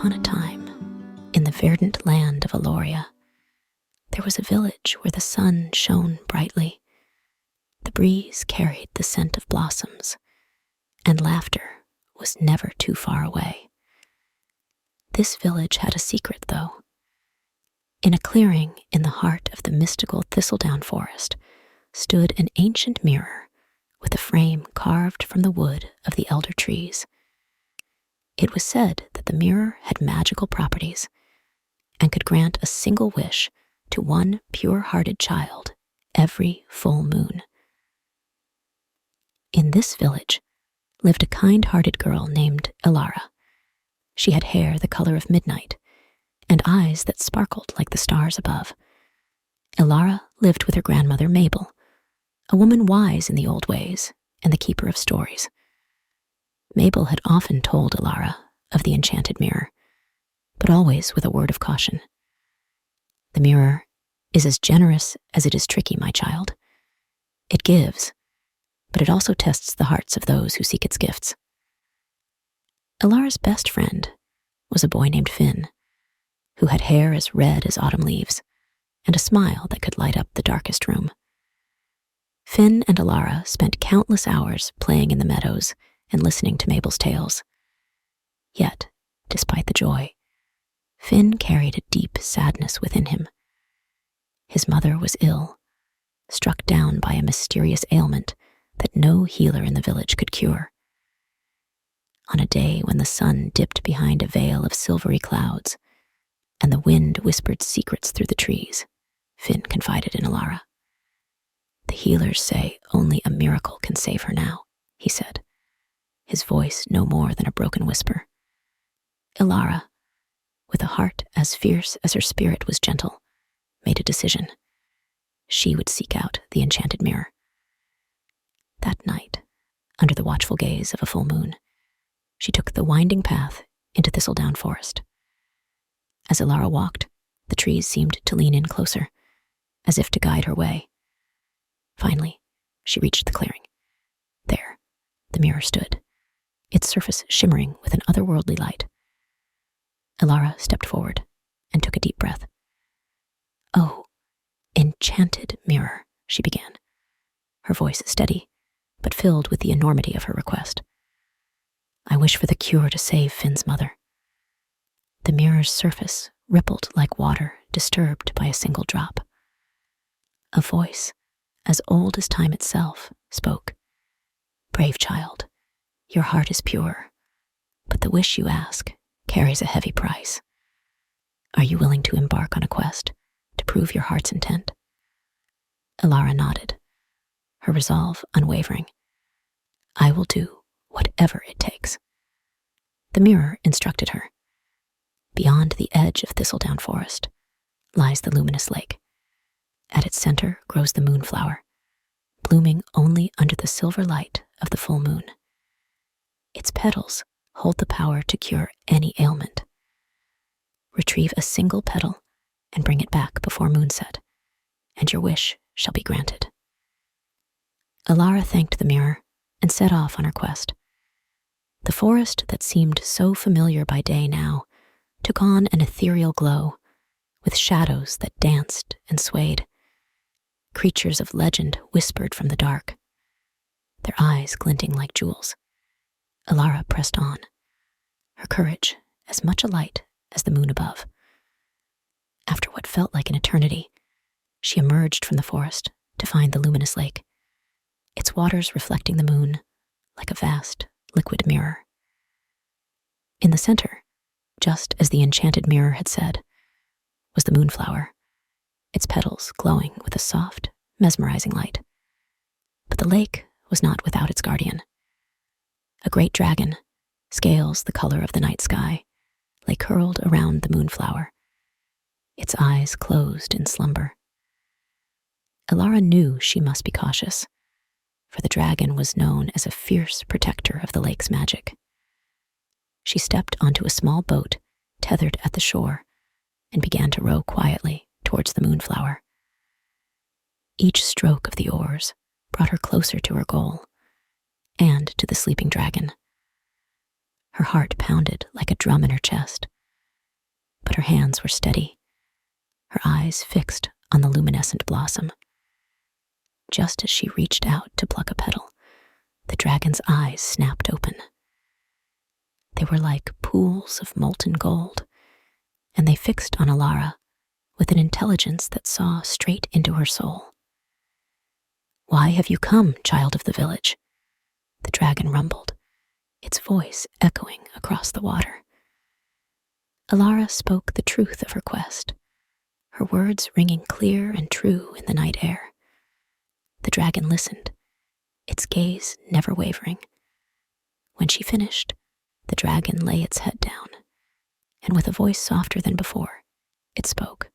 upon a time, in the verdant land of Aloria, there was a village where the sun shone brightly. The breeze carried the scent of blossoms, and laughter was never too far away. This village had a secret, though. In a clearing in the heart of the mystical thistledown forest stood an ancient mirror with a frame carved from the wood of the elder trees. It was said that the mirror had magical properties and could grant a single wish to one pure-hearted child every full moon. In this village lived a kind-hearted girl named Elara. She had hair the color of midnight and eyes that sparkled like the stars above. Elara lived with her grandmother Mabel, a woman wise in the old ways and the keeper of stories. Mabel had often told Elara of the enchanted mirror, but always with a word of caution. The mirror is as generous as it is tricky, my child. It gives, but it also tests the hearts of those who seek its gifts. Elara's best friend was a boy named Finn, who had hair as red as autumn leaves and a smile that could light up the darkest room. Finn and Elara spent countless hours playing in the meadows and listening to Mabel's tales. Yet, despite the joy, Finn carried a deep sadness within him. His mother was ill, struck down by a mysterious ailment that no healer in the village could cure. On a day when the sun dipped behind a veil of silvery clouds and the wind whispered secrets through the trees, Finn confided in Elara. "The healers say only a miracle can save her now," he said, his voice no more than a broken whisper. Elara, with a heart as fierce as her spirit was gentle, made a decision. She would seek out the enchanted mirror. That night, under the watchful gaze of a full moon, she took the winding path into Thistledown Forest. As Elara walked, the trees seemed to lean in closer, as if to guide her way. Finally, she reached the clearing. There, the mirror stood, its surface shimmering with an otherworldly light. Elara stepped forward and took a deep breath. "Oh, enchanted mirror," she began, her voice steady, but filled with the enormity of her request. "I wish for the cure to save Finn's mother." The mirror's surface rippled like water disturbed by a single drop. A voice, as old as time itself, spoke. "Brave child, your heart is pure, but the wish you ask carries a heavy price. Are you willing to embark on a quest to prove your heart's intent?" Elara nodded, her resolve unwavering. "I will do whatever it takes." The mirror instructed her. Beyond the edge of Thistledown Forest lies the luminous lake. At its center grows the Moonflower, blooming only under the silver light of the full moon. Its petals hold the power to cure any ailment. Retrieve a single petal and bring it back before moonset, and your wish shall be granted. Elara thanked the mirror and set off on her quest. The forest that seemed so familiar by day now took on an ethereal glow, with shadows that danced and swayed. Creatures of legend whispered from the dark, their eyes glinting like jewels. Elara pressed on, her courage as much alight as the moon above. After what felt like an eternity, she emerged from the forest to find the luminous lake, its waters reflecting the moon like a vast liquid mirror. In the center, just as the enchanted mirror had said, was the Moonflower, its petals glowing with a soft, mesmerizing light. But the lake was not without its guardian. A great dragon, scales the color of the night sky, lay curled around the Moonflower, its eyes closed in slumber. Elara knew she must be cautious, for the dragon was known as a fierce protector of the lake's magic. She stepped onto a small boat tethered at the shore and began to row quietly towards the Moonflower. Each stroke of the oars brought her closer to her goal and to the sleeping dragon. Her heart pounded like a drum in her chest but her hands were steady, her eyes fixed on the luminescent blossom. Just as she reached out to pluck a petal, the dragon's eyes snapped open. They were like pools of molten gold, and they fixed on Elara with an intelligence that saw straight into her soul. "Why have you come, child of the village?" the dragon rumbled, its voice echoing across the water. Elara spoke the truth of her quest, her words ringing clear and true in the night air. The dragon listened, its gaze never wavering. When she finished, the dragon lay its head down, and with a voice softer than before, it spoke.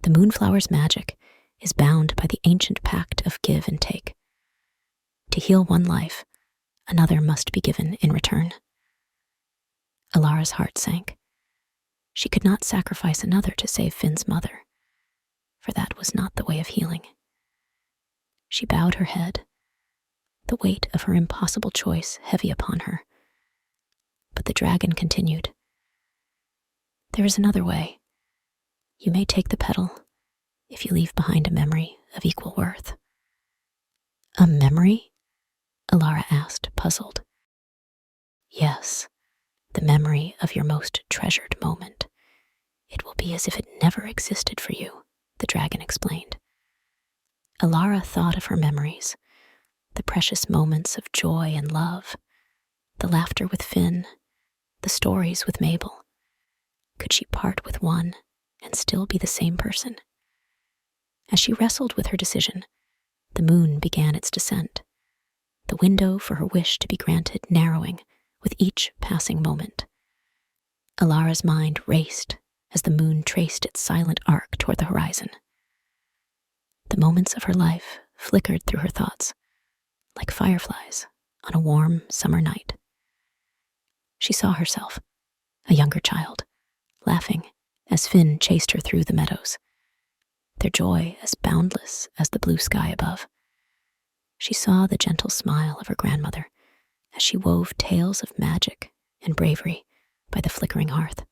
"The Moonflower's magic is bound by the ancient pact of give and take. To heal one life, another must be given in return." Elara's heart sank. She could not sacrifice another to save Finn's mother, for that was not the way of healing. She bowed her head, the weight of her impossible choice heavy upon her. But the dragon continued, "There is another way. You may take the petal if you leave behind a memory of equal worth." "A memory?" Elara asked, puzzled. "Yes, the memory of your most treasured moment. It will be as if it never existed for you," the dragon explained. Elara thought of her memories, the precious moments of joy and love, the laughter with Finn, the stories with Mabel. Could she part with one and still be the same person? As she wrestled with her decision, the moon began its descent, the window for her wish to be granted narrowing with each passing moment. Elara's mind raced as the moon traced its silent arc toward the horizon. The moments of her life flickered through her thoughts, like fireflies on a warm summer night. She saw herself, a younger child, laughing as Finn chased her through the meadows, their joy as boundless as the blue sky above. She saw the gentle smile of her grandmother as she wove tales of magic and bravery by the flickering hearth.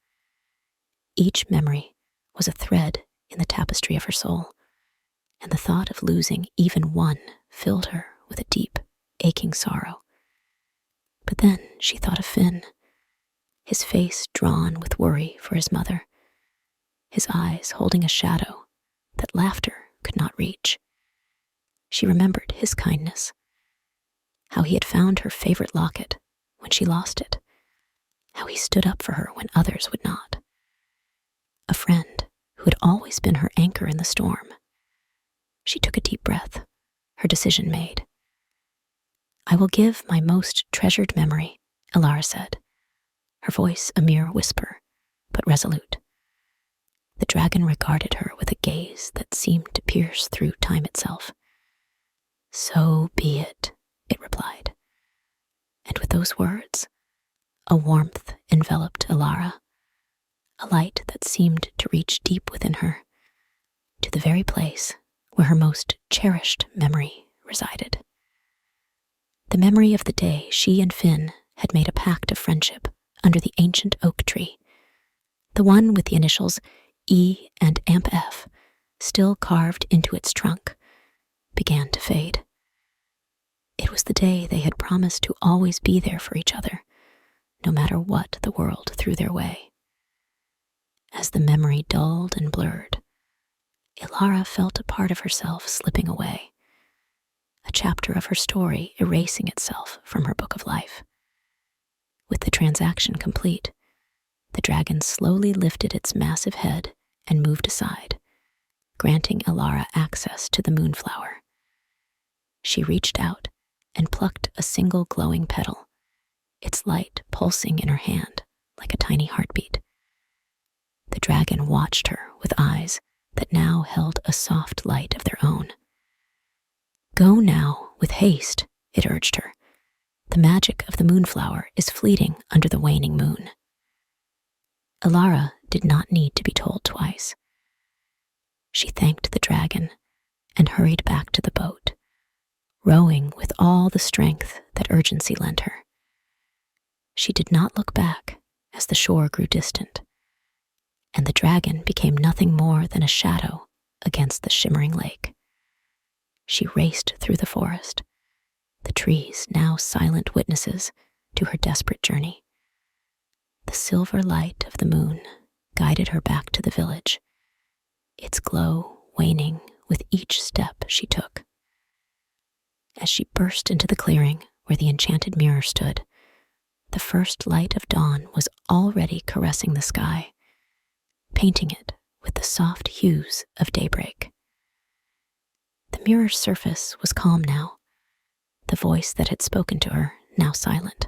Each memory was a thread in the tapestry of her soul, and the thought of losing even one filled her with a deep, aching sorrow. But then she thought of Finn, his face drawn with worry for his mother, his eyes holding a shadow that laughter could not reach. She remembered his kindness, how he had found her favorite locket when she lost it, how he stood up for her when others would not. A friend who had always been her anchor in the storm. She took a deep breath, her decision made. "I will give my most treasured memory," Elara said, her voice a mere whisper, but resolute. The dragon regarded her with a gaze that seemed to pierce through time itself. "So be it," it replied. And with those words, a warmth enveloped Elara, a light that seemed to reach deep within her, to the very place where her most cherished memory resided. The memory of the day she and Finn had made a pact of friendship under the ancient oak tree, the one with the initials E and AMP-F still carved into its trunk, began to fade. It was the day they had promised to always be there for each other, no matter what the world threw their way. As the memory dulled and blurred, Elara felt a part of herself slipping away, a chapter of her story erasing itself from her book of life. With the transaction complete, the dragon slowly lifted its massive head and moved aside, granting Elara access to the Moonflower. She reached out and plucked a single glowing petal, its light pulsing in her hand like a tiny heartbeat. The dragon watched her with eyes that now held a soft light of their own. "Go now, with haste," it urged her. "The magic of the Moonflower is fleeting under the waning moon." Elara did not need to be told twice. She thanked the dragon and hurried back to the boat, rowing with all the strength that urgency lent her. She did not look back as the shore grew distant, and the dragon became nothing more than a shadow against the shimmering lake. She raced through the forest, the trees now silent witnesses to her desperate journey. The silver light of the moon guided her back to the village, its glow waning with each step she took. As she burst into the clearing where the enchanted mirror stood, the first light of dawn was already caressing the sky, painting it with the soft hues of daybreak. The mirror's surface was calm now, the voice that had spoken to her now silent.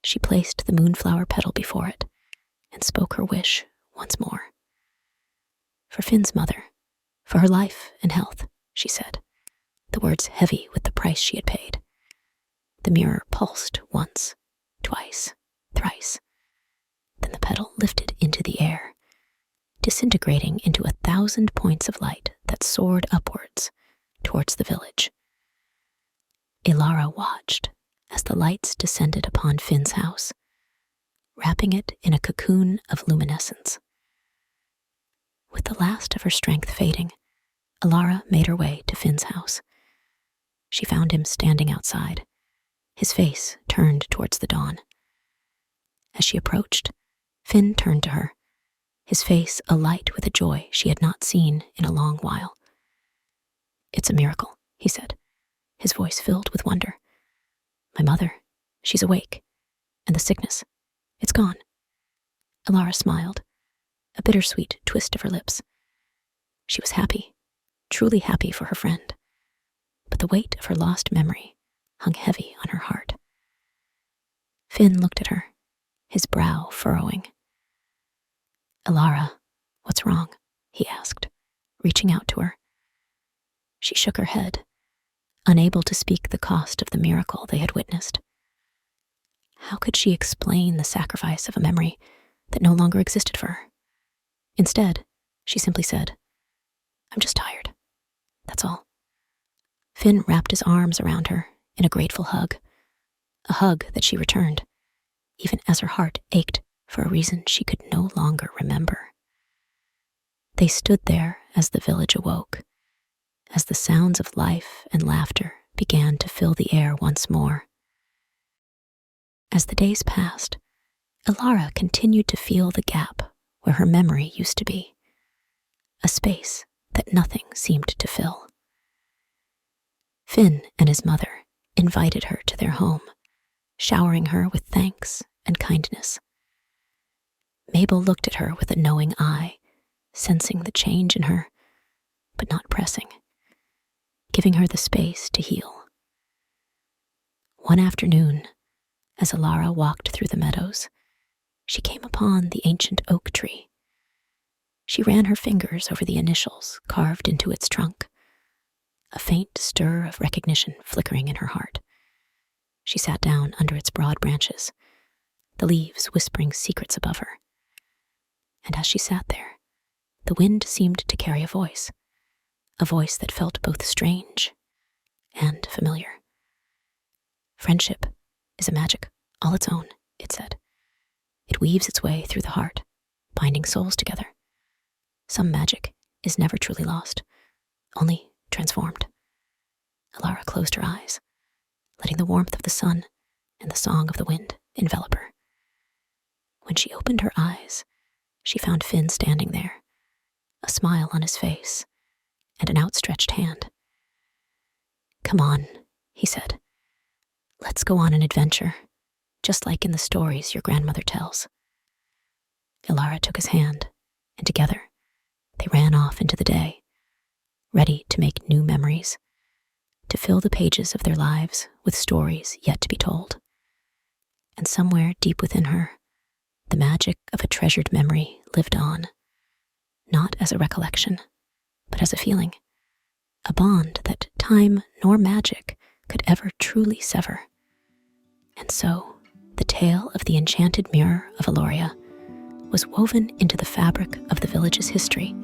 She placed the moonflower petal before it and spoke her wish once more. For Finn's mother, for her life and health, she said, the words heavy with the price she had paid. The mirror pulsed once, twice, thrice. Then the petal lifted into the air, disintegrating into 1,000 points of light that soared upwards towards the village. Elara watched as the lights descended upon Finn's house, wrapping it in a cocoon of luminescence. With the last of her strength fading, Elara made her way to Finn's house. She found him standing outside, his face turned towards the dawn. As she approached, Finn turned to her, his face alight with a joy she had not seen in a long while. "It's a miracle," he said, his voice filled with wonder. "My mother, she's awake, and the sickness, it's gone." Elara smiled, a bittersweet twist of her lips. She was happy, truly happy for her friend, but the weight of her lost memory hung heavy on her heart. Finn looked at her, his brow furrowing. "Elara, what's wrong?" he asked, reaching out to her. She shook her head, unable to speak the cost of the miracle they had witnessed. How could she explain the sacrifice of a memory that no longer existed for her? Instead, she simply said, "I'm just tired. That's all." Finn wrapped his arms around her in a grateful hug, a hug that she returned, even as her heart ached for a reason she could no longer remember. They stood there as the village awoke, as the sounds of life and laughter began to fill the air once more. As the days passed, Elara continued to feel the gap where her memory used to be, a space that nothing seemed to fill. Finn and his mother invited her to their home, showering her with thanks and kindness. Mabel looked at her with a knowing eye, sensing the change in her, but not pressing, giving her the space to heal. One afternoon, as Elara walked through the meadows, she came upon the ancient oak tree. She ran her fingers over the initials carved into its trunk, a faint stir of recognition flickering in her heart. She sat down under its broad branches, the leaves whispering secrets above her. And as she sat there, the wind seemed to carry a voice that felt both strange and familiar. "Friendship is a magic all its own," it said. "It weaves its way through the heart, binding souls together. Some magic is never truly lost, only transformed." Elara closed her eyes, letting the warmth of the sun and the song of the wind envelop her. When she opened her eyes, she found Finn standing there, a smile on his face and an outstretched hand. "Come on," he said. "Let's go on an adventure, just like in the stories your grandmother tells." Elara took his hand, and together they ran off into the day, ready to make new memories, to fill the pages of their lives with stories yet to be told. And somewhere deep within her, the magic of a treasured memory lived on, not as a recollection, but as a feeling, a bond that time nor magic could ever truly sever. And so, the tale of the Enchanted Mirror of Aloria was woven into the fabric of the village's history,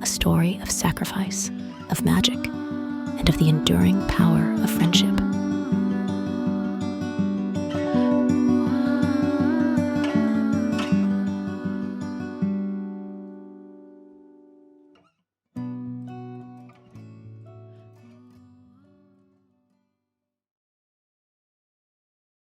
a story of sacrifice, of magic, and of the enduring power of friendship.